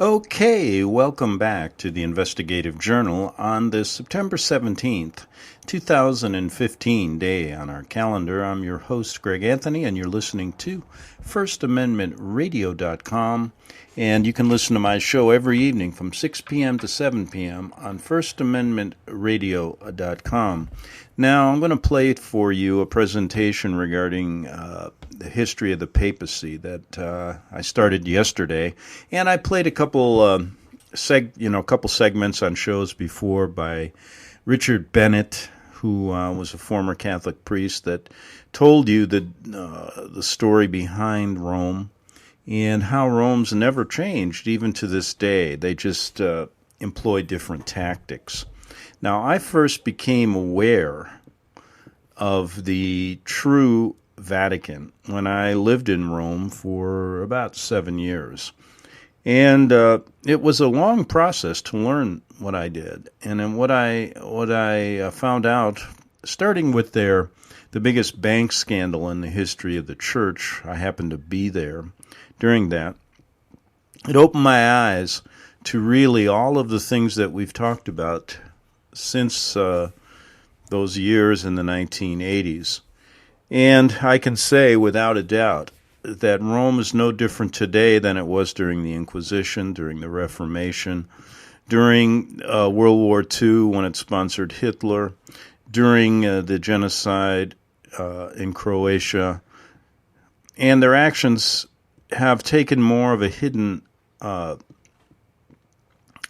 Okay, welcome back to the Investigative Journal on this September 17th, 2015 day on our calendar. I'm your host, Greg Anthony, and you're listening to FirstAmendmentRadio.com. And you can listen to my show every evening from 6 p.m. to 7 p.m. on FirstAmendmentRadio.com. Now, I'm going to play for you a presentation regarding the history of the papacy that I started yesterday, and I played a couple segments on shows before by Richard Bennett, who was a former Catholic priest, that told you the story behind Rome and how Rome's never changed, even to this day. They just employ different tactics. Now, I first became aware of the true Vatican when I lived in Rome for about 7 years. And it was a long process to learn what I did. And then what I found out, starting with the biggest bank scandal in the history of the church, I happened to be there during that. It opened my eyes to really all of the things that we've talked about since those years in the 1980s. And I can say without a doubt that Rome is no different today than it was during the Inquisition, during the Reformation, during World War II when it sponsored Hitler, during the genocide in Croatia. And their actions have taken more of a hidden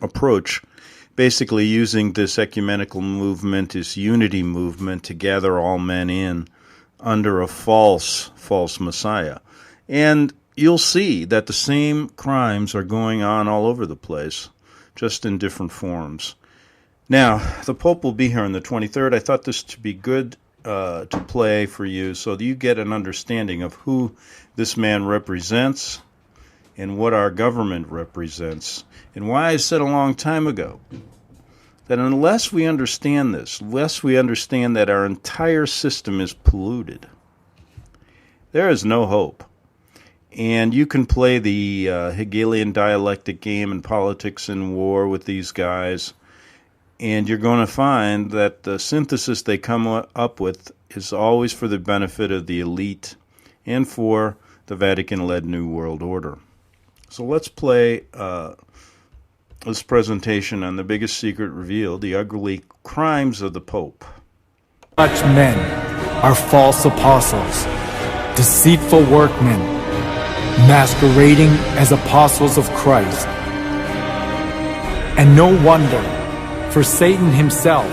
approach, basically using this ecumenical movement, this unity movement, to gather all men in under a false Messiah. And you'll see that the same crimes are going on all over the place, just in different forms. Now, the Pope will be here on the 23rd. I thought this to be good to play for you so that you get an understanding of who this man represents and what our government represents, and why I said a long time ago that unless we understand this, unless we understand that our entire system is polluted, there is no hope. And you can play the Hegelian dialectic game in politics and war with these guys, and you're going to find that the synthesis they come up with is always for the benefit of the elite and for the Vatican-led New World Order. So let's play this presentation on the biggest secret revealed, the ugly crimes of the Pope. Such men are false apostles, deceitful workmen, masquerading as apostles of Christ. And no wonder, for Satan himself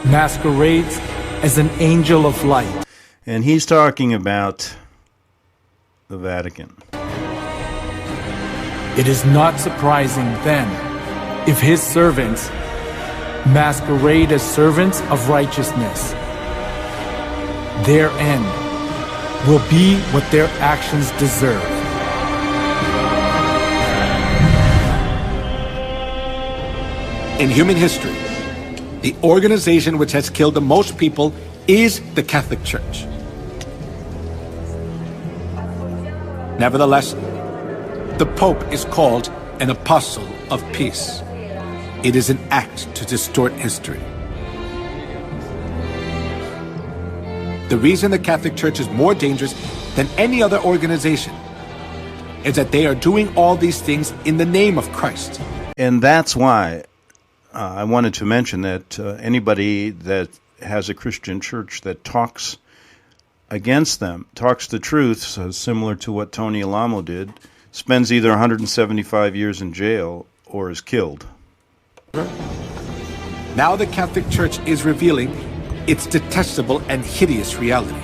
masquerades as an angel of light. And he's talking about the Vatican. It is not surprising, then, if his servants masquerade as servants of righteousness. Their end will be what their actions deserve. In human history, the organization which has killed the most people is the Catholic Church. Nevertheless, the Pope is called an apostle of peace. It is an act to distort history. The reason the Catholic Church is more dangerous than any other organization is that they are doing all these things in the name of Christ. And that's why I wanted to mention that anybody that has a Christian church that talks against them, talks the truth, so similar to what Tony Alamo did, spends either 175 years in jail or is killed. Now the Catholic Church is revealing its detestable and hideous reality.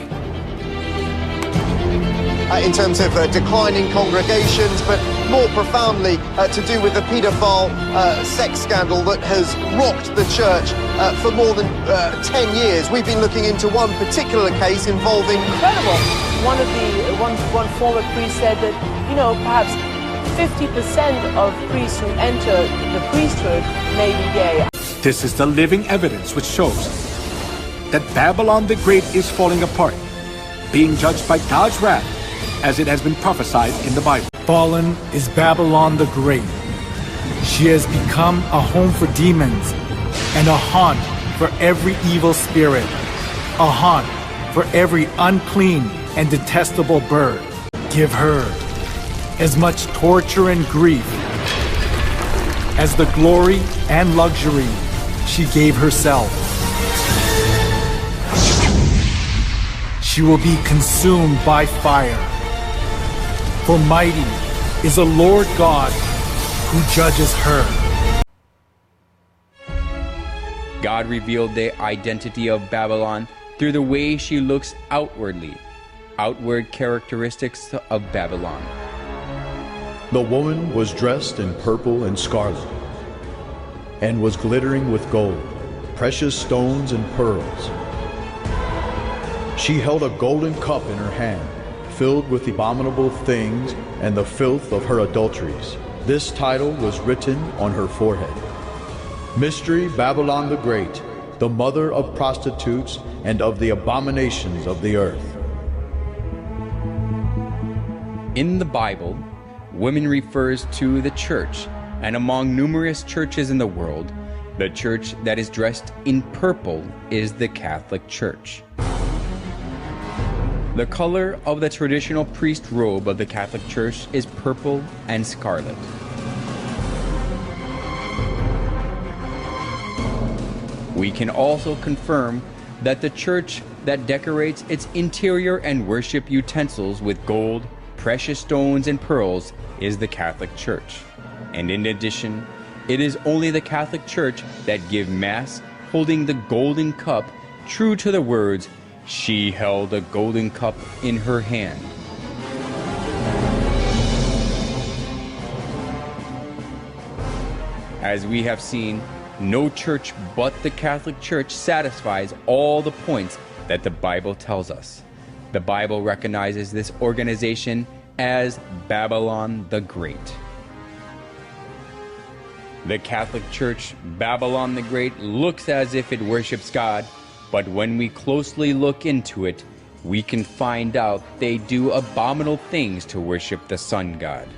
In terms of declining congregations, but more profoundly to do with the paedophile sex scandal that has rocked the church for more than 10 years. We've been looking into one particular case involving... Incredible. One former priest said that, perhaps 50% of priests who enter the priesthood may be gay. This is the living evidence which shows that Babylon the Great is falling apart, being judged by God's wrath, as it has been prophesied in the Bible. Fallen is Babylon the Great, She has become a home for demons and a haunt for every evil spirit, a haunt for every unclean and detestable bird. Give her as much torture and grief as the glory and luxury she gave herself. She will be consumed by fire. For mighty is the Lord God who judges her. God revealed the identity of Babylon through the way she looks outwardly, outward characteristics of Babylon. The woman was dressed in purple and scarlet, and was glittering with gold, precious stones and pearls. She held a golden cup in her hand, filled with abominable things and the filth of her adulteries. This title was written on her forehead: Mystery Babylon the Great, the mother of prostitutes and of the abominations of the earth. In the Bible, women refers to the church, and among numerous churches in the world, the church that is dressed in purple is the Catholic Church. The color of the traditional priest robe of the Catholic Church is purple and scarlet. We can also confirm that the church that decorates its interior and worship utensils with gold, precious stones, and pearls is the Catholic Church. And in addition, it is only the Catholic Church that give Mass holding the golden cup, true to the words, "She held a golden cup in her hand." As we have seen, no church but the Catholic Church satisfies all the points that the Bible tells us. The Bible recognizes this organization as Babylon the Great. The Catholic Church, Babylon the Great, looks as if it worships God, but when we closely look into it, we can find out they do abominable things to worship the sun god.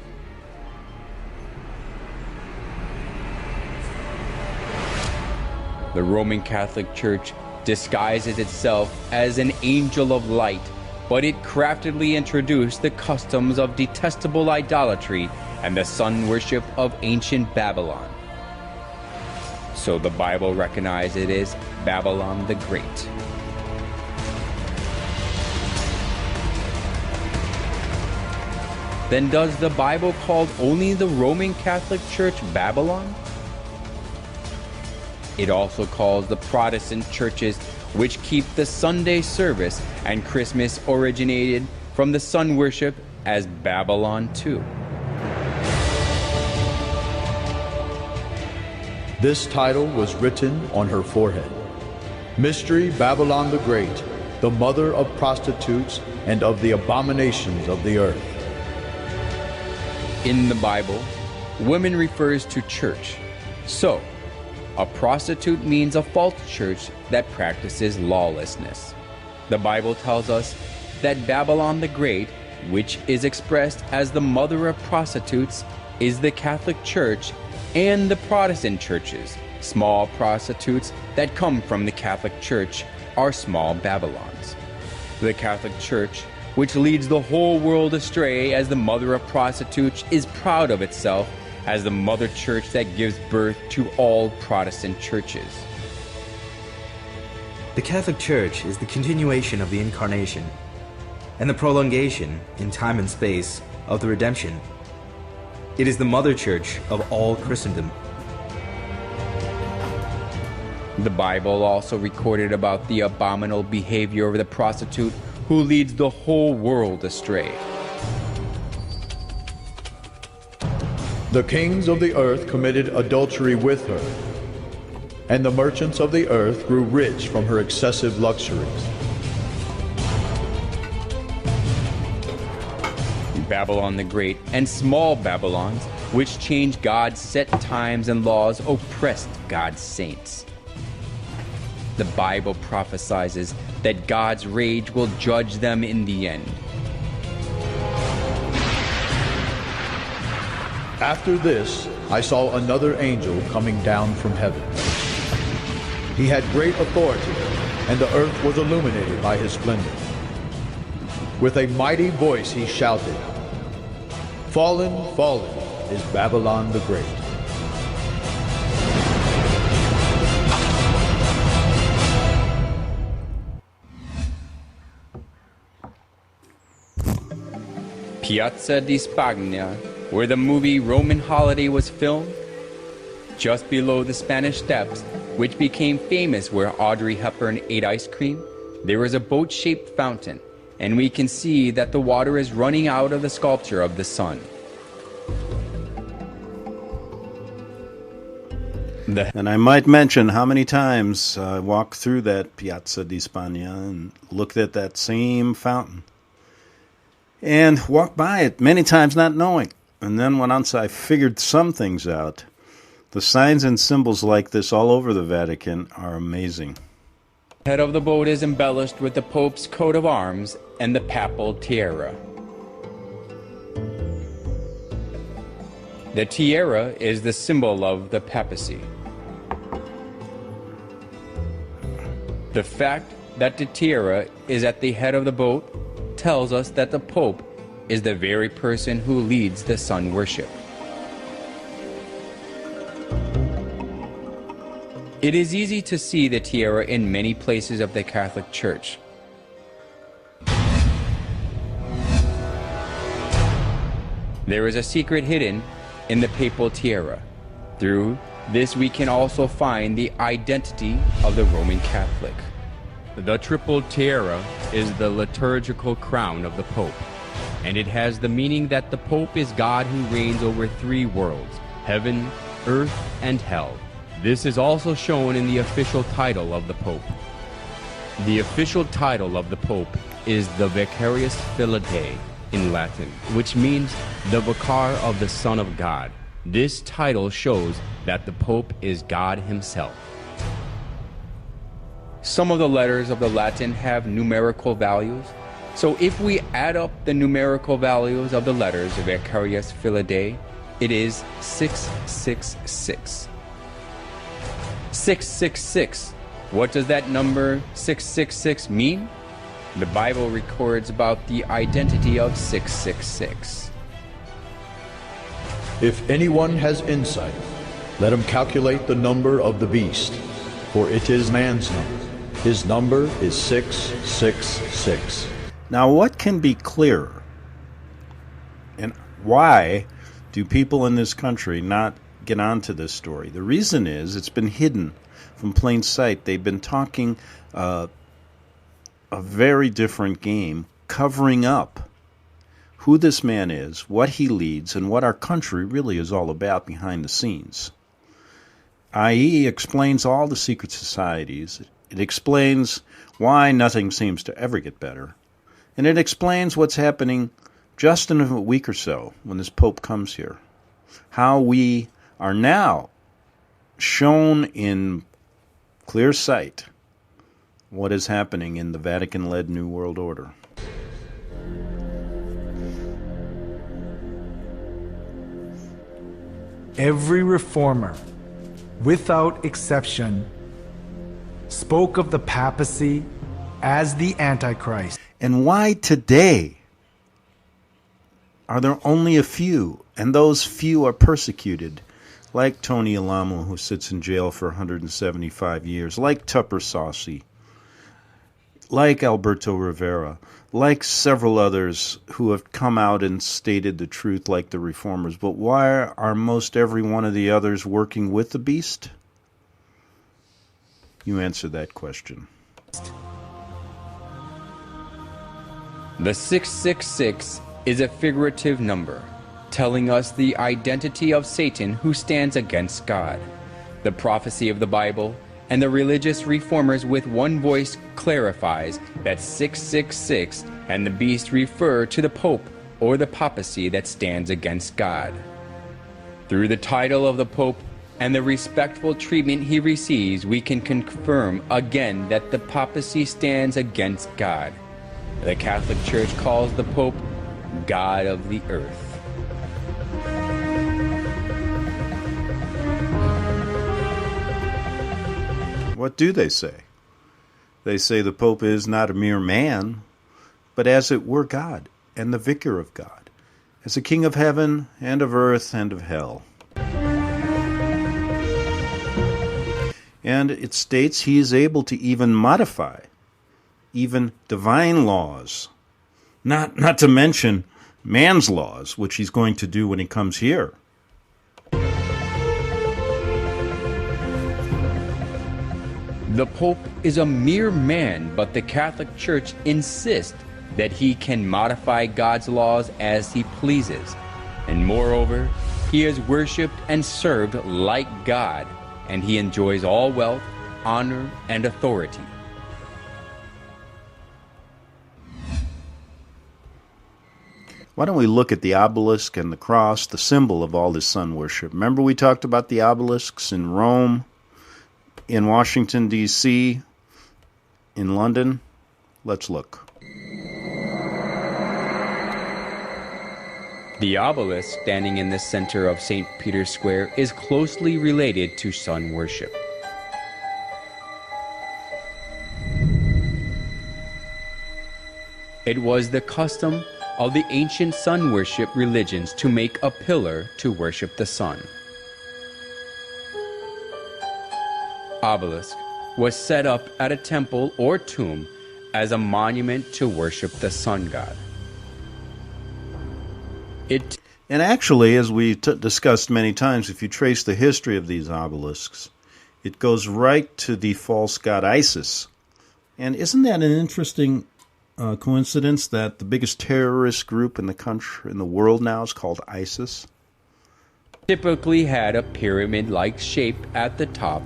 The Roman Catholic Church disguises itself as an angel of light, but it craftily introduced the customs of detestable idolatry and the sun worship of ancient Babylon. So the Bible recognizes it as Babylon the Great. Then does the Bible call only the Roman Catholic Church Babylon? It also calls the Protestant churches which keep the Sunday service and Christmas originated from the sun worship as Babylon too. This title was written on her forehead: Mystery Babylon the Great, the mother of prostitutes and of the abominations of the earth. In the Bible, women refers to church. So, a prostitute means a false church that practices lawlessness. The Bible tells us that Babylon the Great, which is expressed as the mother of prostitutes, is the Catholic Church and the Protestant churches. Small prostitutes that come from the Catholic Church are small Babylons. The Catholic Church, which leads the whole world astray as the mother of prostitutes, is proud of itself as the mother church that gives birth to all Protestant churches. The Catholic Church is the continuation of the Incarnation and the prolongation in time and space of the redemption. It is the mother church of all Christendom. The Bible also recorded about the abominable behavior of the prostitute who leads the whole world astray. The kings of the earth committed adultery with her, and the merchants of the earth grew rich from her excessive luxuries. Babylon the Great and small Babylons, which changed God's set times and laws, oppressed God's saints. The Bible prophesies that God's rage will judge them in the end. After this, I saw another angel coming down from heaven. He had great authority, and the earth was illuminated by his splendor. With a mighty voice he shouted, "Fallen, fallen is Babylon the Great." Piazza di Spagna, where the movie Roman Holiday was filmed, just below the Spanish Steps, which became famous where Audrey Hepburn ate ice cream, there is a boat-shaped fountain, and we can see that the water is running out of the sculpture of the sun. And I might mention how many times I walked through that Piazza di Spagna and looked at that same fountain. And walked by it many times not knowing. And then once I figured some things out, the signs and symbols like this all over the Vatican are amazing. The head of the boat is embellished with the Pope's coat of arms and the papal tiara. The tiara is the symbol of the papacy. The fact that the tiara is at the head of the boat tells us that the Pope is the very person who leads the sun worship. It is easy to see the tiara in many places of the Catholic Church. There is a secret hidden in the papal tiara. Through this we can also find the identity of the Roman Catholic. The triple tiara is the liturgical crown of the Pope, and it has the meaning that the Pope is God who reigns over three worlds, heaven, earth, and hell. This is also shown in the official title of the Pope. The official title of the Pope is the Vicarius Filii Dei in Latin, which means the Vicar of the Son of God. This title shows that the Pope is God himself. Some of the letters of the Latin have numerical values, so if we add up the numerical values of the letters of Vicarius Filii Dei, it is 666. 666. What does that number 666 mean? The Bible records about the identity of 666. If anyone has insight, let him calculate the number of the beast, for it is man's number. His number is 666. Now, what can be clearer? And why do people in this country not get onto this story? The reason is it's been hidden from plain sight. They've been talking a very different game, covering up who this man is, what he leads, and what our country really is all about behind the scenes. i.e., explains all the secret societies. It explains why nothing seems to ever get better. And it explains what's happening just in a week or so when this Pope comes here. How we are now shown in clear sight what is happening in the Vatican-led New World Order. Every reformer, without exception, spoke of the papacy as the Antichrist. And why today are there only a few, and those few are persecuted, like Tony Alamo, who sits in jail for 175 years, like Tupper Saucy, like Alberto Rivera, like several others who have come out and stated the truth like the reformers. But why are most every one of the others working with the beast? You answer that question. The 666 is a figurative number, telling us the identity of Satan who stands against God. The prophecy of the Bible and the religious reformers with one voice clarifies that 666 and the beast refer to the Pope or the papacy that stands against God. Through the title of the Pope and the respectful treatment he receives, we can confirm again that the papacy stands against God. The Catholic Church calls the Pope God of the Earth. What do they say? They say the Pope is not a mere man, but as it were God, and the vicar of God, as a king of heaven and of earth and of hell. And it states he is able to even modify, even divine laws, not to mention man's laws, which he's going to do when he comes here. The Pope is a mere man, but the Catholic Church insists that he can modify God's laws as he pleases. And moreover, he is worshipped and served like God, and he enjoys all wealth, honor, and authority. Why don't we look at the obelisk and the cross, the symbol of all this sun worship? Remember we talked about the obelisks in Rome, in Washington, D.C., in London? Let's look. The obelisk standing in the center of St. Peter's Square is closely related to sun worship. It was the custom of the ancient sun worship religions to make a pillar to worship the sun. Obelisk was set up at a temple or tomb as a monument to worship the sun god. And actually, as we discussed many times, if you trace the history of these obelisks, it goes right to the false god Isis. And isn't that an interesting coincidence that the biggest terrorist group in the country, in the world now, is called ISIS? Typically had a pyramid-like shape at the top,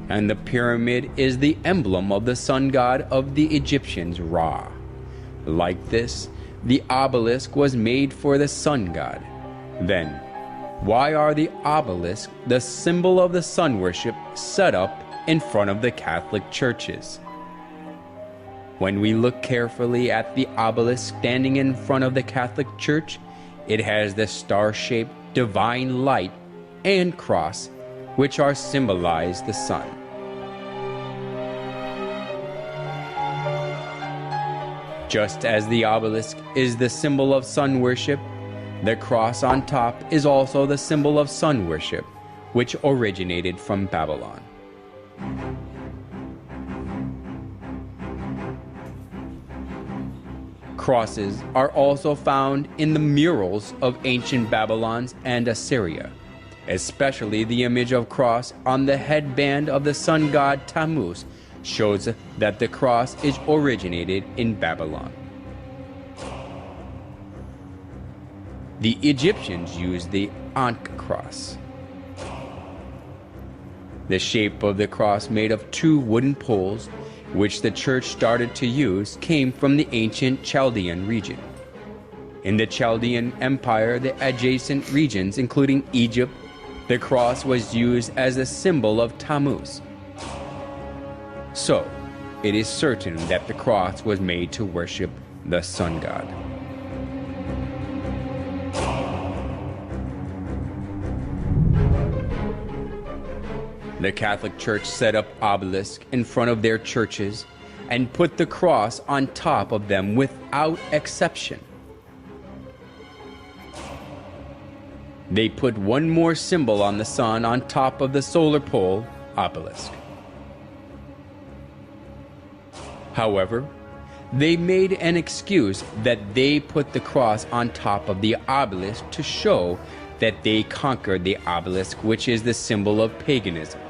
and the pyramid is the emblem of the sun god of the Egyptians, Ra. Like this, the obelisk was made for the sun god. Then, why are the obelisks, the symbol of the sun worship, set up in front of the Catholic churches? When we look carefully at the obelisk standing in front of the Catholic Church, it has the star-shaped divine light and cross, which are symbolize the sun. Just as the obelisk is the symbol of sun worship, the cross on top is also the symbol of sun worship, which originated from Babylon. Crosses are also found in the murals of ancient Babylon and Assyria, especially the image of cross on the headband of the sun god Tammuz shows that the cross is originated in Babylon. The Egyptians used the Ankh cross. The shape of the cross, made of two wooden poles, which the church started to use, came from the ancient Chaldean region. In the Chaldean Empire, the adjacent regions, including Egypt, the cross was used as a symbol of Tammuz. So, it is certain that the cross was made to worship the sun god. The Catholic Church set up obelisks in front of their churches and put the cross on top of them without exception. They put one more symbol on the sun on top of the solar pole obelisk. However, they made an excuse that they put the cross on top of the obelisk to show that they conquered the obelisk, which is the symbol of paganism.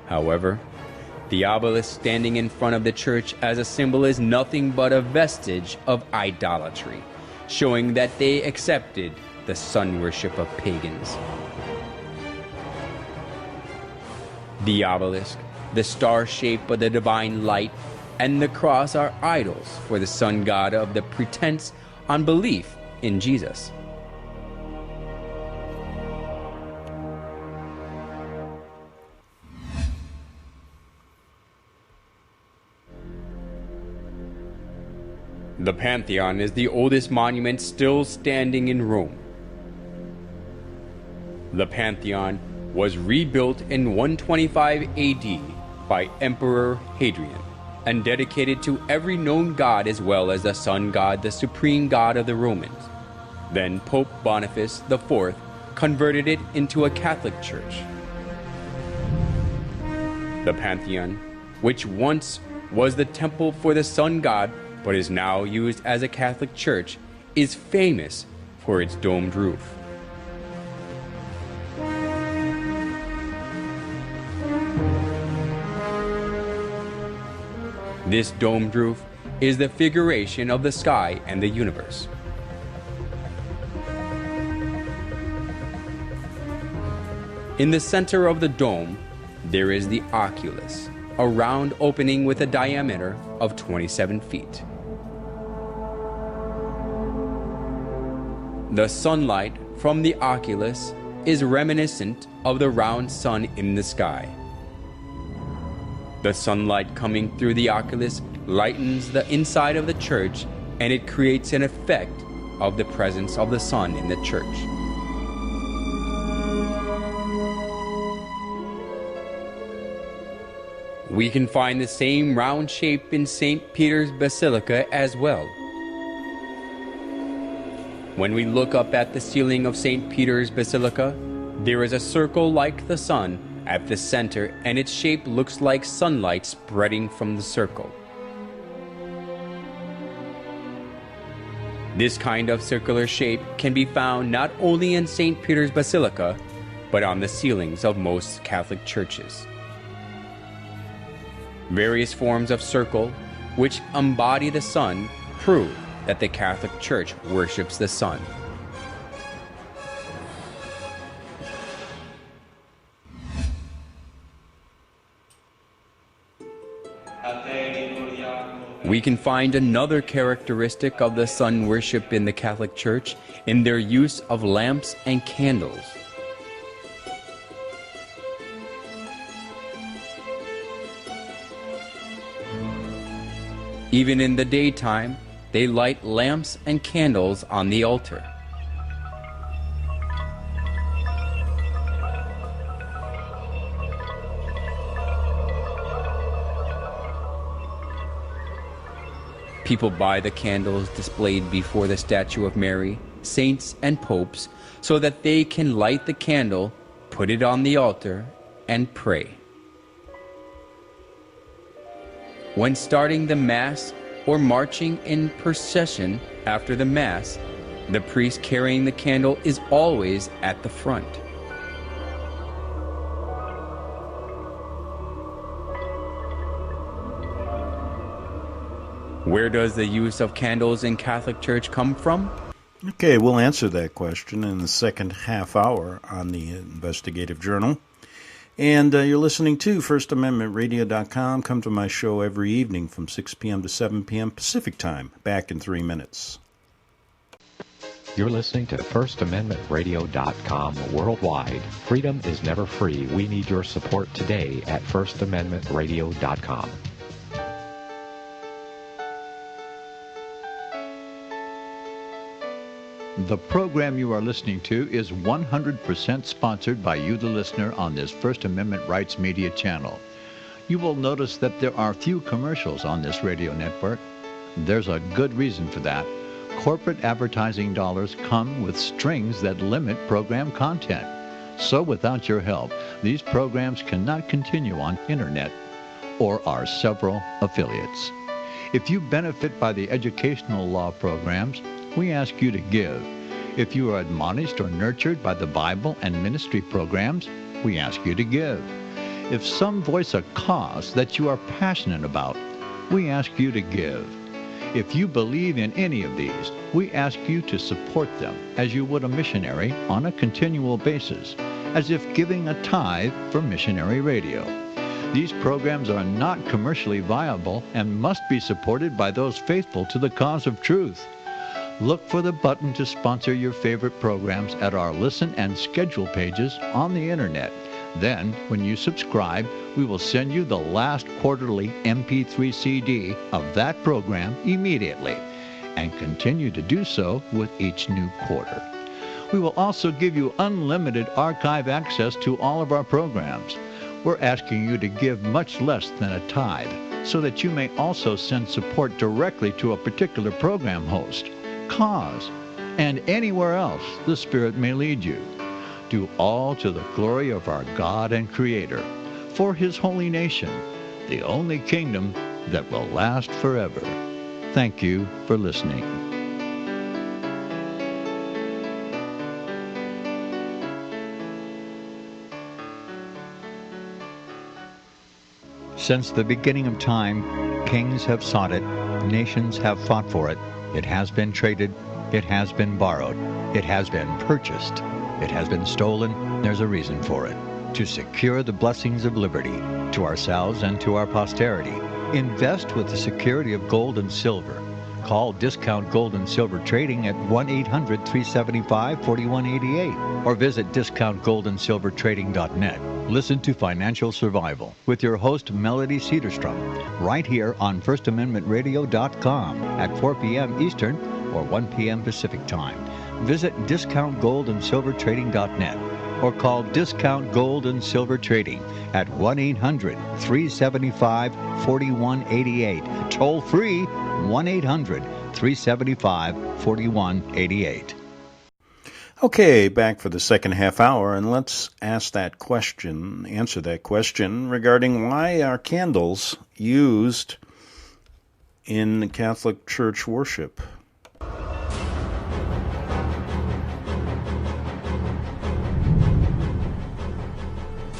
However, the obelisk standing in front of the church as a symbol is nothing but a vestige of idolatry, showing that they accepted the sun worship of pagans. The obelisk, the star shape of the divine light, and the cross are idols for the sun god of the pretense on belief in Jesus. The Pantheon is the oldest monument still standing in Rome. The Pantheon was rebuilt in 125 AD by Emperor Hadrian and dedicated to every known god as well as the sun god, the supreme god of the Romans. Then Pope Boniface IV converted it into a Catholic church. The Pantheon, which once was the temple for the sun god but is now used as a Catholic church, is famous for its domed roof. This domed roof is the figuration of the sky and the universe. In the center of the dome, there is the oculus, a round opening with a diameter of 27 feet. The sunlight from the oculus is reminiscent of the round sun in the sky. The sunlight coming through the oculus lightens the inside of the church, and it creates an effect of the presence of the sun in the church. We can find the same round shape in St. Peter's Basilica as well. When we look up at the ceiling of St. Peter's Basilica, there is a circle like the sun at the center, and its shape looks like sunlight spreading from the circle. This kind of circular shape can be found not only in St. Peter's Basilica, but on the ceilings of most Catholic churches. Various forms of circle, which embody the sun, prove that the Catholic Church worships the sun. We can find another characteristic of the sun worship in the Catholic Church in their use of lamps and candles. Even in the daytime, they light lamps and candles on the altar. People buy the candles displayed before the statue of Mary, saints, and popes so that they can light the candle, put it on the altar, and pray. When starting the Mass or marching in procession after the Mass, the priest carrying the candle is always at the front. Where does the use of candles in Catholic Church come from? Okay, we'll answer that question in the second half hour on the Investigative Journal. And you're listening to FirstAmendmentRadio.com. Come to my show every evening from 6 p.m. to 7 p.m. Pacific Time. Back in 3 minutes. You're listening to FirstAmendmentRadio.com worldwide. Freedom is never free. We need your support today at FirstAmendmentRadio.com. The program you are listening to is 100% sponsored by you, the listener, on this First Amendment Rights Media channel. You will notice that there are few commercials on this radio network. There's a good reason for that. Corporate advertising dollars come with strings that limit program content. So without your help, these programs cannot continue on internet or our several affiliates. If you benefit by the educational law programs, we ask you to give. If you are admonished or nurtured by the Bible and ministry programs, we ask you to give. If some voice a cause that you are passionate about, we ask you to give. If you believe in any of these, we ask you to support them as you would a missionary on a continual basis, as if giving a tithe for missionary radio. These programs are not commercially viable and must be supported by those faithful to the cause of truth. Look for the button to sponsor your favorite programs at our listen and schedule pages on the internet. Then, when you subscribe, we will send you the last quarterly MP3 CD of that program immediately, and continue to do so with each new quarter. We will also give you unlimited archive access to all of our programs. We're asking you to give much less than a tithe, so that you may also send support directly to a particular program host, cause, and anywhere else the Spirit may lead you. Do all to the glory of our God and Creator, for His holy nation, the only kingdom that will last forever. Thank you for listening. Since the beginning of time, kings have sought it, nations have fought for it. It has been traded, it has been borrowed, it has been purchased, it has been stolen. There's a reason for it. To secure the blessings of liberty to ourselves and to our posterity, invest with the security of gold and silver. Call Discount Gold and Silver Trading at 1-800-375-4188 or visit discountgoldandsilvertrading.net. Listen to Financial Survival with your host Melody Cedarstrom right here on FirstAmendmentRadio.com at 4 p.m. Eastern or 1 p.m. Pacific Time. Visit discountgoldandsilvertrading.net or call Discount Gold and Silver Trading at 1-800-375-4188. Toll free 1-800-375-4188. Okay, back for the second half hour, and let's answer that question regarding why are candles used in Catholic Church worship.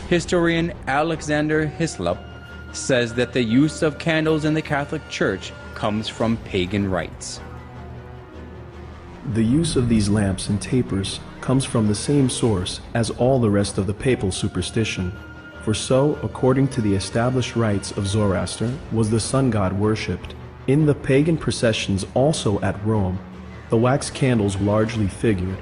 Historian Alexander Hislop says that the use of candles in the Catholic Church comes from pagan rites. The use of these lamps and tapers comes from the same source as all the rest of the papal superstition. For so, according to the established rites of Zoroaster, was the sun god worshipped. In the pagan processions also at Rome, the wax candles largely figured,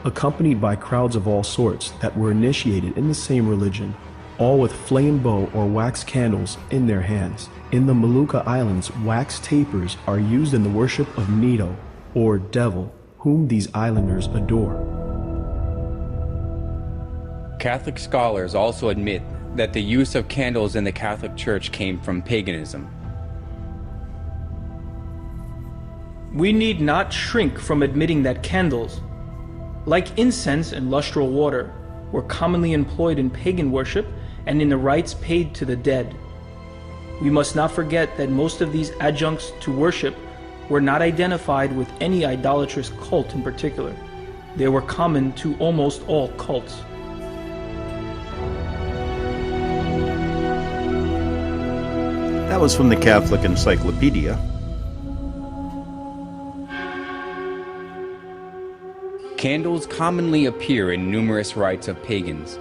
accompanied by crowds of all sorts that were initiated in the same religion, all with flambeau or wax candles in their hands. In the Molucca Islands, wax tapers are used in the worship of Nito, or devil, whom these islanders adore. Catholic scholars also admit that the use of candles in the Catholic Church came from paganism. We need not shrink from admitting that candles, like incense and lustral water, were commonly employed in pagan worship and in the rites paid to the dead. We must not forget that most of these adjuncts to worship were not identified with any idolatrous cult in particular. They were common to almost all cults. That was from the Catholic Encyclopedia. Candles commonly appear in numerous rites of pagans.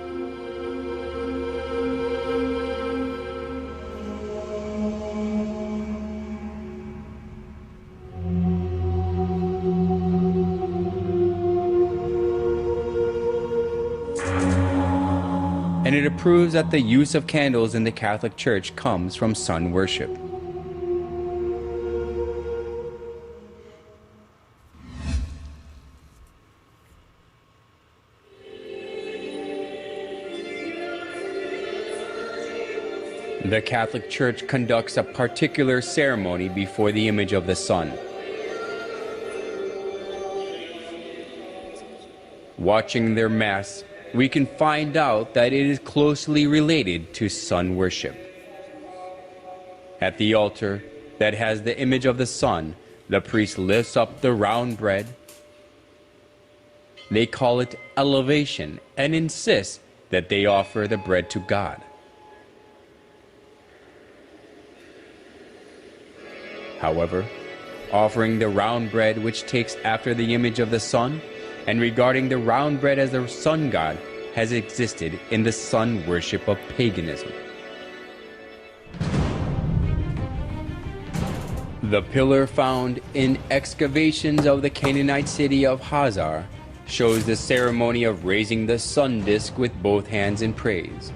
And it proves that the use of candles in the Catholic Church comes from sun worship. The Catholic Church conducts a particular ceremony before the image of the sun. Watching their Mass, we can find out that it is closely related to sun worship. At the altar that has the image of the sun, the priest lifts up the round bread. They call it elevation and insist that they offer the bread to God. However, offering the round bread which takes after the image of the sun, and regarding the round bread as the sun god, has existed in the sun worship of paganism. The pillar found in excavations of the Canaanite city of Hazar shows the ceremony of raising the sun disk with both hands in praise.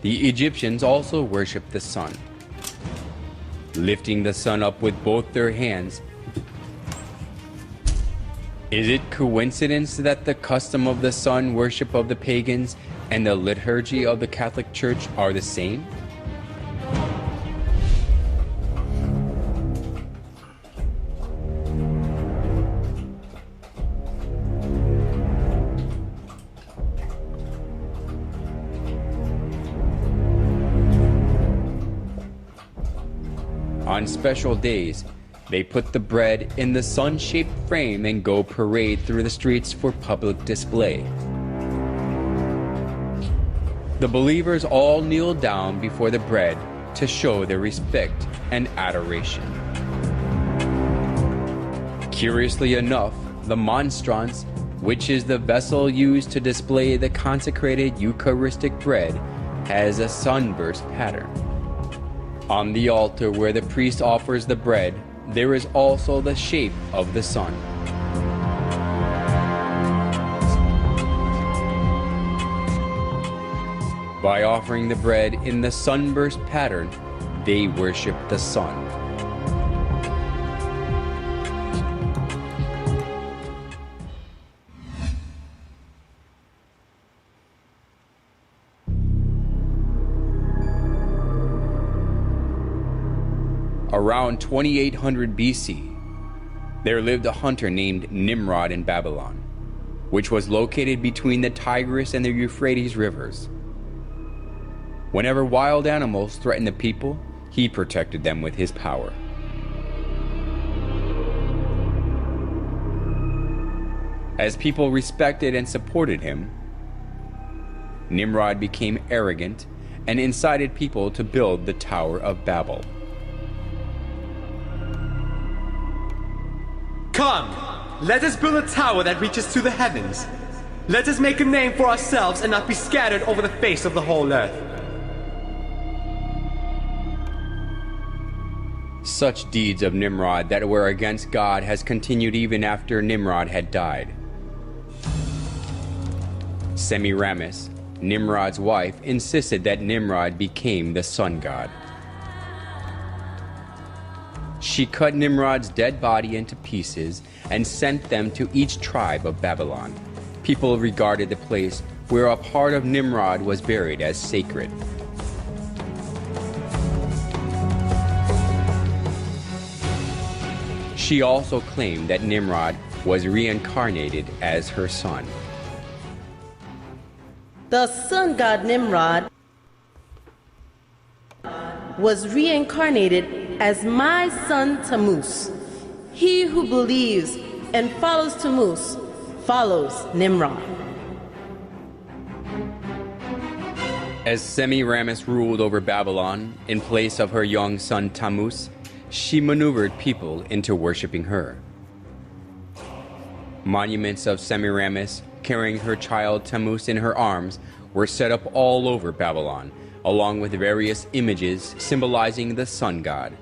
The Egyptians also worshiped the sun, lifting the sun up with both their hands Is it coincidence that the custom of the sun worship of the pagans and the liturgy of the Catholic Church are the same? On special days, they put the bread in the sun-shaped frame and go parade through the streets for public display. The believers all kneel down before the bread to show their respect and adoration. Curiously enough, the monstrance, which is the vessel used to display the consecrated Eucharistic bread, has a sunburst pattern. On the altar where the priest offers the bread, there is also the shape of the sun. By offering the bread in the sunburst pattern, they worship the sun. Around 2800 BC, there lived a hunter named Nimrod in Babylon, which was located between the Tigris and the Euphrates rivers. Whenever wild animals threatened the people, he protected them with his power. As people respected and supported him, Nimrod became arrogant and incited people to build the Tower of Babel. Come, let us build a tower that reaches to the heavens. Let us make a name for ourselves and not be scattered over the face of the whole earth. Such deeds of Nimrod that were against God has continued even after Nimrod had died. Semiramis, Nimrod's wife, insisted that Nimrod became the sun god. She cut Nimrod's dead body into pieces and sent them to each tribe of Babylon. People regarded the place where a part of Nimrod was buried as sacred. She also claimed that Nimrod was reincarnated as her son. The sun god Nimrod was reincarnated as my son Tammuz. He who believes and follows Tammuz follows Nimrod. As Semiramis ruled over Babylon in place of her young son Tammuz, she maneuvered people into worshiping her. Monuments of Semiramis carrying her child Tammuz in her arms were set up all over Babylon, along with various images symbolizing the sun god.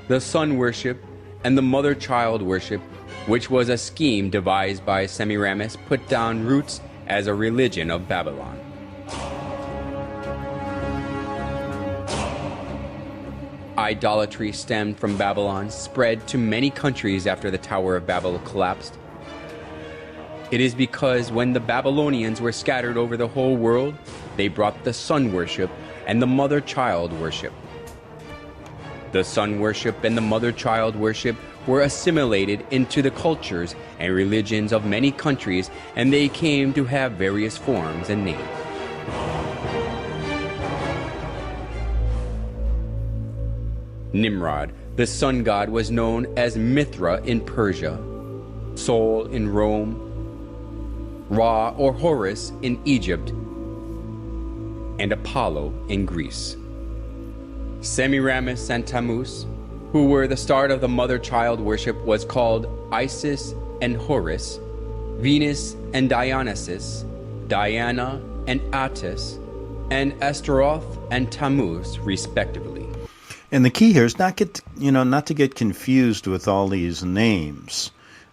The sun worship and the mother-child worship, which was a scheme devised by Semiramis, put down roots as a religion of Babylon. Idolatry stemmed from Babylon, spread to many countries after the Tower of Babel collapsed. It is because when the Babylonians were scattered over the whole world, they brought the sun worship and the mother-child worship. The sun worship and the mother-child worship were assimilated into the cultures and religions of many countries, and they came to have various forms and names. Nimrod, the sun god, was known as Mithra in Persia, Sol in Rome, Ra or Horus in Egypt, and Apollo in Greece. Semiramis and Tammuz, who were the start of the mother-child worship, was called Isis and Horus, Venus and Dionysus, Diana and Attis, and Astaroth and Tammuz, respectively. And the key here is not to get confused with all these names.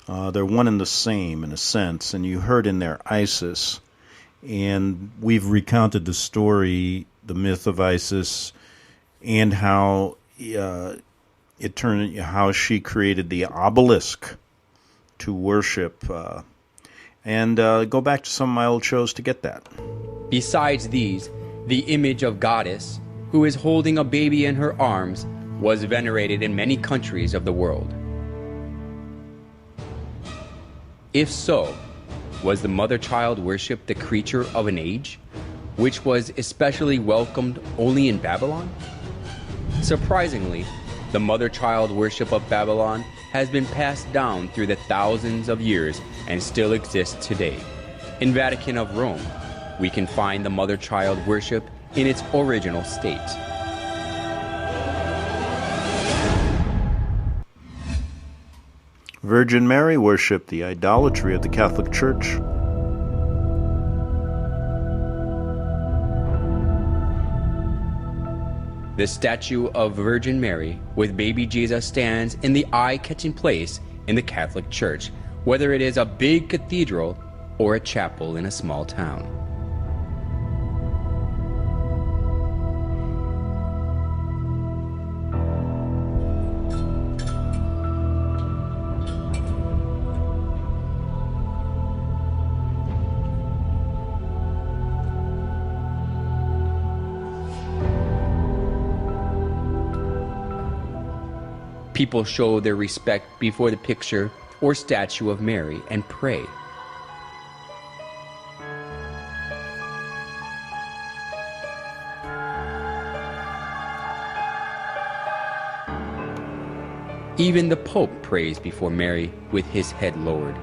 They're one and the same in a sense. And you heard in there Isis, and we've recounted the story, the myth of Isis, and how how she created the obelisk to worship. And go back to some of my old shows to get that. Besides these, the image of goddess, who is holding a baby in her arms, was venerated in many countries of the world. If so, was the mother-child worship the creature of an age, which was especially welcomed only in Babylon? Surprisingly, the mother-child worship of Babylon has been passed down through the thousands of years and still exists today. In Vatican of Rome, we can find the mother-child worship in its original state. Virgin Mary worship, the idolatry of the Catholic Church. The statue of Virgin Mary with baby Jesus stands in the eye-catching place in the Catholic Church, whether it is a big cathedral or a chapel in a small town. People show their respect before the picture or statue of Mary and pray. Even the Pope prays before Mary with his head lowered.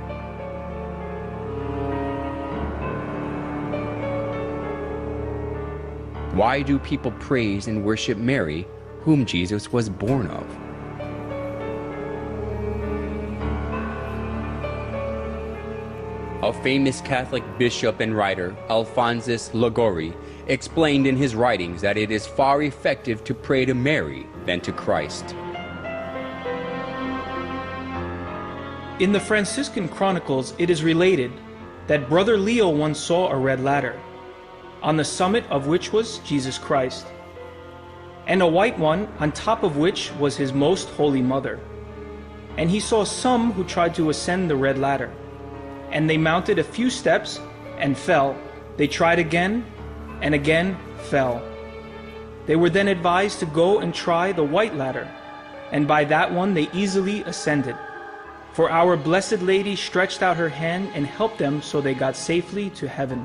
Why do people praise and worship Mary, whom Jesus was born of? A famous Catholic bishop and writer, Alphonsus Liguori, explained in his writings that it is far effective to pray to Mary than to Christ. In the Franciscan Chronicles, it is related that Brother Leo once saw a red ladder, on the summit of which was Jesus Christ, and a white one on top of which was his most holy mother. And he saw some who tried to ascend the red ladder, and they mounted a few steps and fell. They tried again and again fell. They were then advised to go and try the white ladder, and by that one they easily ascended. For our Blessed Lady stretched out her hand and helped them, so they got safely to heaven.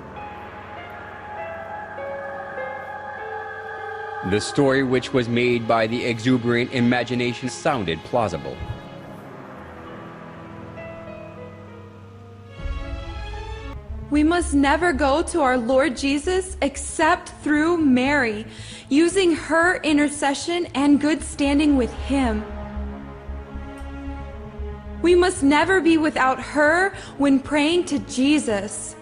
The story, which was made by the exuberant imagination, sounded plausible. We must never go to our Lord Jesus except through Mary, using her intercession and good standing with Him. We must never be without her when praying to Jesus.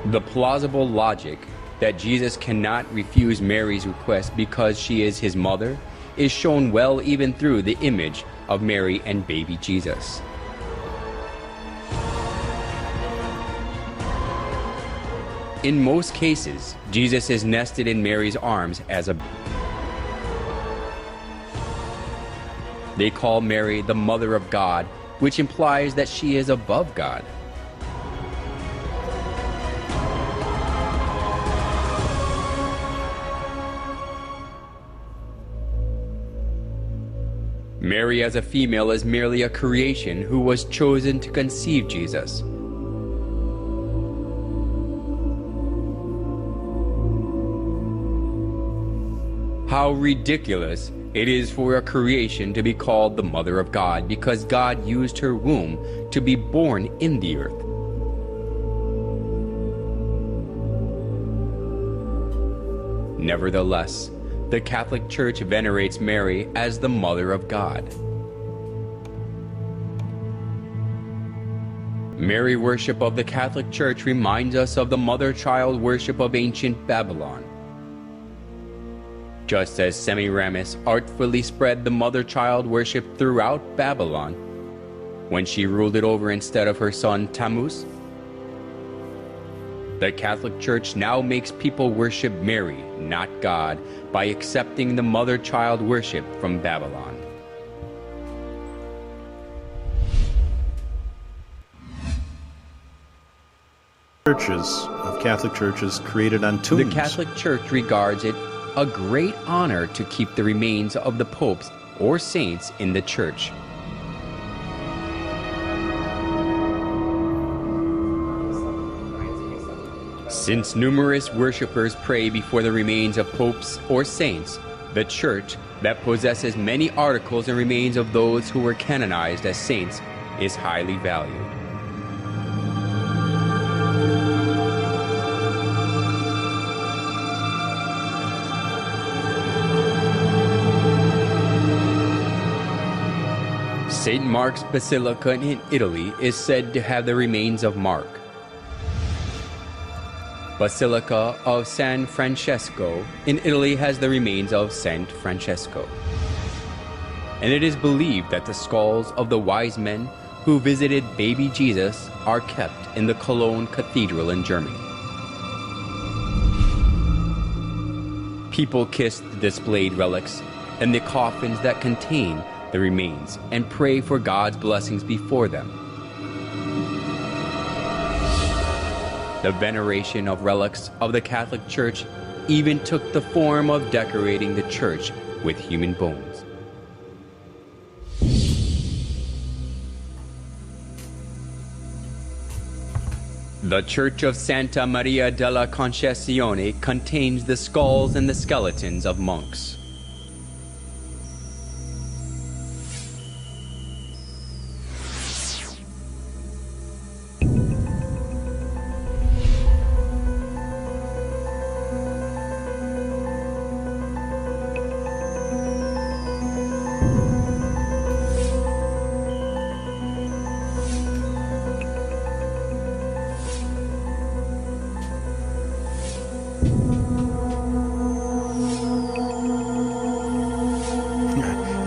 The plausible logic that Jesus cannot refuse Mary's request because she is his mother is shown well even through the image of Mary and baby Jesus. In most cases, Jesus is nested in Mary's arms as a... They call Mary the Mother of God, which implies that she is above God. Mary as a female is merely a creation who was chosen to conceive Jesus. How ridiculous it is for a creation to be called the Mother of God, because God used her womb to be born in the earth. Nevertheless, the Catholic Church venerates Mary as the Mother of God. Mary worship of the Catholic Church reminds us of the mother-child worship of ancient Babylon. Just as Semiramis artfully spread the mother-child worship throughout Babylon when she ruled it over instead of her son Tammuz, The Catholic Church now makes people worship Mary, not God, by accepting the mother-child worship from Babylon. Catholic churches created on tombs. The Catholic Church regards it a great honor to keep the remains of the popes or saints in the church. Since numerous worshippers pray before the remains of popes or saints, the church that possesses many articles and remains of those who were canonized as saints is highly valued. St. Mark's Basilica in Italy is said to have the remains of Mark. Basilica of San Francesco in Italy has the remains of Saint Francesco. And it is believed that the skulls of the wise men who visited baby Jesus are kept in the Cologne Cathedral in Germany. People kiss the displayed relics and the coffins that contain the remains and pray for God's blessings before them. The veneration of relics of the Catholic Church even took the form of decorating the church with human bones. The Church of Santa Maria della Concesione contains the skulls and the skeletons of monks.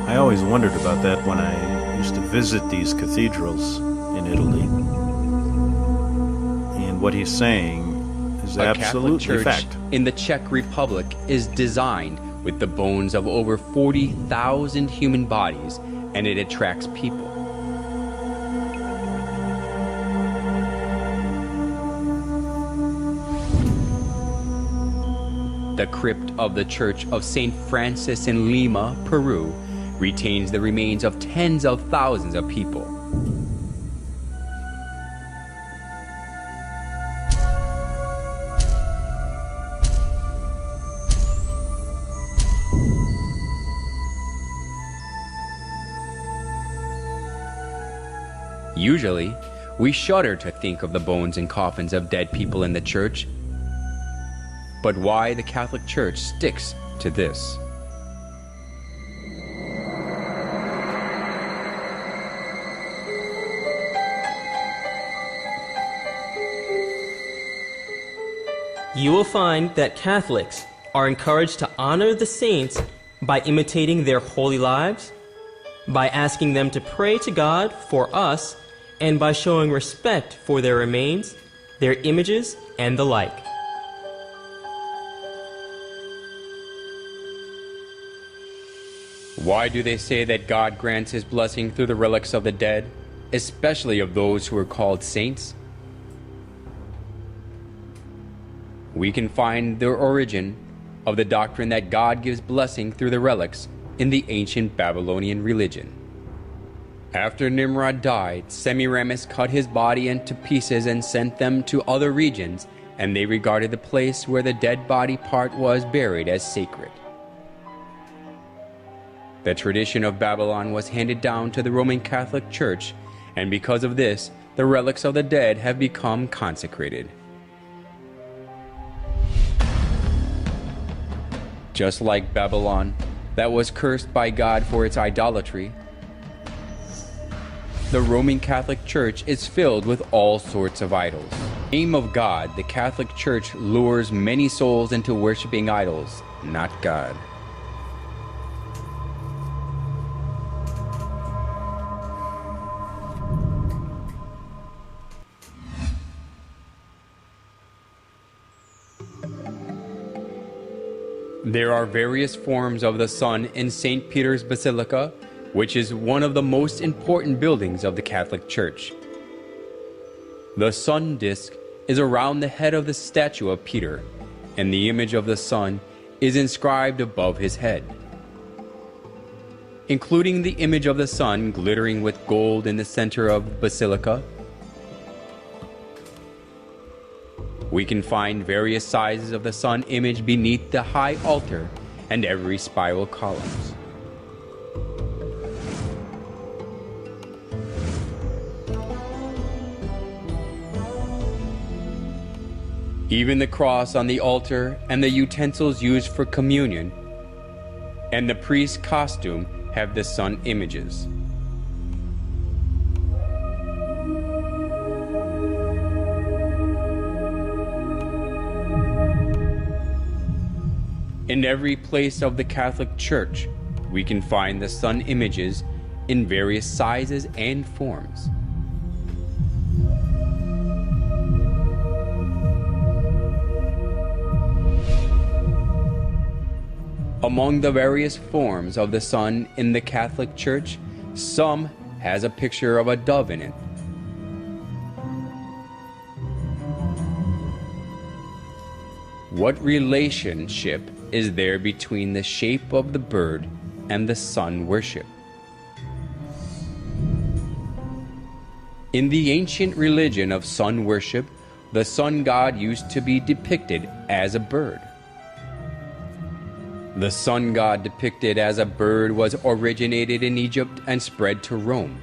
I always wondered about that when I used to visit these cathedrals in Italy. And what he's saying is absolutely Catholic church fact. in the Czech Republic is designed with the bones of over 40,000 human bodies, and it attracts people. The crypt of the Church of St. Francis in Lima, Peru, retains the remains of tens of thousands of people. Usually, we shudder to think of the bones and coffins of dead people in the church. But why the Catholic Church sticks to this? You will find that Catholics are encouraged to honor the saints by imitating their holy lives, by asking them to pray to God for us, and by showing respect for their remains, their images, and the like. Why do they say that God grants his blessing through the relics of the dead, especially of those who are called saints? We can find the origin of the doctrine that God gives blessing through the relics in the ancient Babylonian religion. After Nimrod died, Semiramis cut his body into pieces and sent them to other regions, and they regarded the place where the dead body part was buried as sacred. The tradition of Babylon was handed down to the Roman Catholic Church, and because of this, the relics of the dead have become consecrated. Just like Babylon, that was cursed by God for its idolatry, the Roman Catholic Church is filled with all sorts of idols. In the name of God, the Catholic Church lures many souls into worshiping idols, not God. There are various forms of the sun in St. Peter's Basilica, which is one of the most important buildings of the Catholic Church. The sun disk is around the head of the statue of Peter, and the image of the sun is inscribed above his head. Including the image of the sun glittering with gold in the center of the basilica, we can find various sizes of the sun image beneath the high altar and every spiral columns. Even the cross on the altar and the utensils used for communion and the priest's costume have the sun images. In every place of the Catholic Church, we can find the sun images in various sizes and forms. Among the various forms of the sun in the Catholic Church, some has a picture of a dove in it. What relationship is there between the shape of the bird and the sun worship? In the ancient religion of sun worship, the sun god used to be depicted as a bird. The sun god depicted as a bird was originated in Egypt and spread to Rome.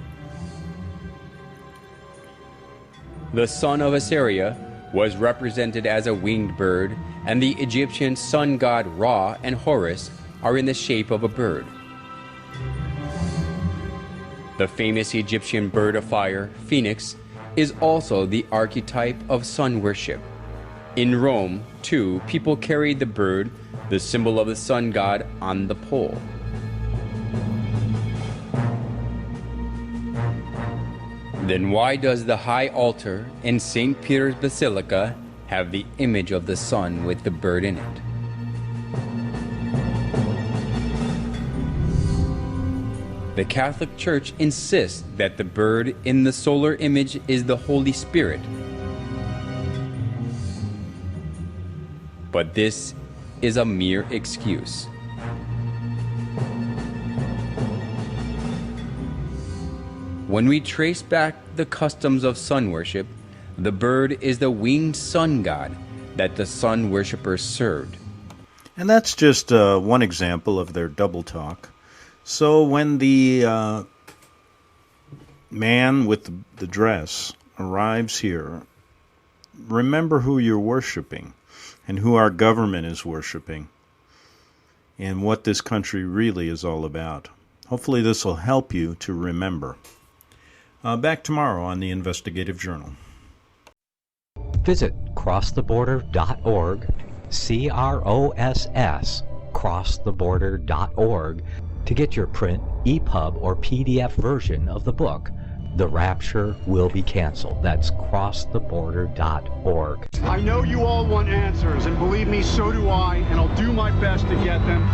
The sun of Assyria was represented as a winged bird, and the Egyptian sun god Ra and Horus are in the shape of a bird. The famous Egyptian bird of fire, Phoenix, is also the archetype of sun worship. In Rome, too, people carried the bird, the symbol of the sun god, on the pole. Then why does the high altar in St. Peter's Basilica have the image of the sun with the bird in it? The Catholic Church insists that the bird in the solar image is the Holy Spirit. But this is a mere excuse. When we trace back the customs of sun worship, the bird is the winged sun god that the sun worshippers served. And that's just one example of their double talk. So when the man with the dress arrives here, remember who you're worshiping and who our government is worshiping and what this country really is all about. Hopefully this will help you to remember. Back tomorrow on the Investigative Journal. Visit crosstheborder.org, CROSS, crosstheborder.org, to get your print, EPUB, or PDF version of the book, The Rapture Will Be Canceled. That's crosstheborder.org. I know you all want answers, and believe me, so do I, and I'll do my best to get them.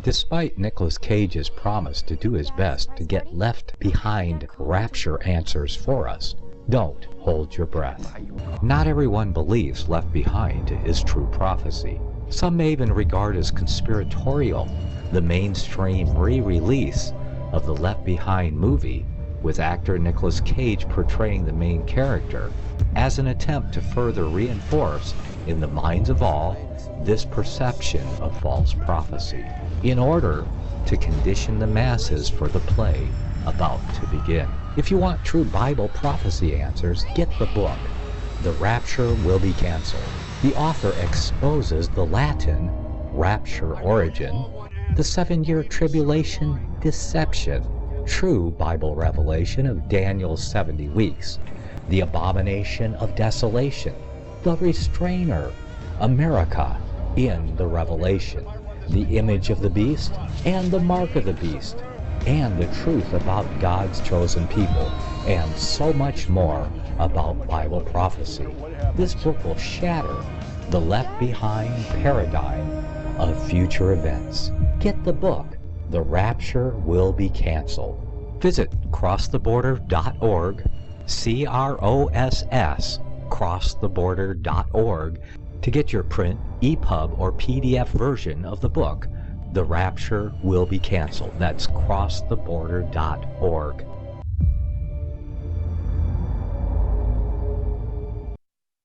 Despite Nicolas Cage's promise to do his best to get left behind rapture answers for us, don't hold your breath. Not everyone believes Left Behind is true prophecy. Some may even regard as conspiratorial the mainstream re-release of the Left Behind movie with actor Nicolas Cage portraying the main character as an attempt to further reinforce in the minds of all this perception of false prophecy in order to condition the masses for the play about to begin. If you want true Bible prophecy answers, get the book, The Rapture Will Be Canceled. The author exposes the Latin rapture origin, the 7-year tribulation deception, true Bible revelation of Daniel's 70 weeks, the abomination of desolation, the restrainer, America in the Revelation, the image of the beast and the mark of the beast, and the truth about God's chosen people, and so much more about Bible prophecy. This book will shatter the Left Behind paradigm of future events. Get the book, The Rapture Will Be Canceled. Visit crosstheborder.org, CROSS, crosstheborder.org, to get your print, EPUB, or PDF version of the book, The Rapture Will Be Canceled. That's crosstheborder.org.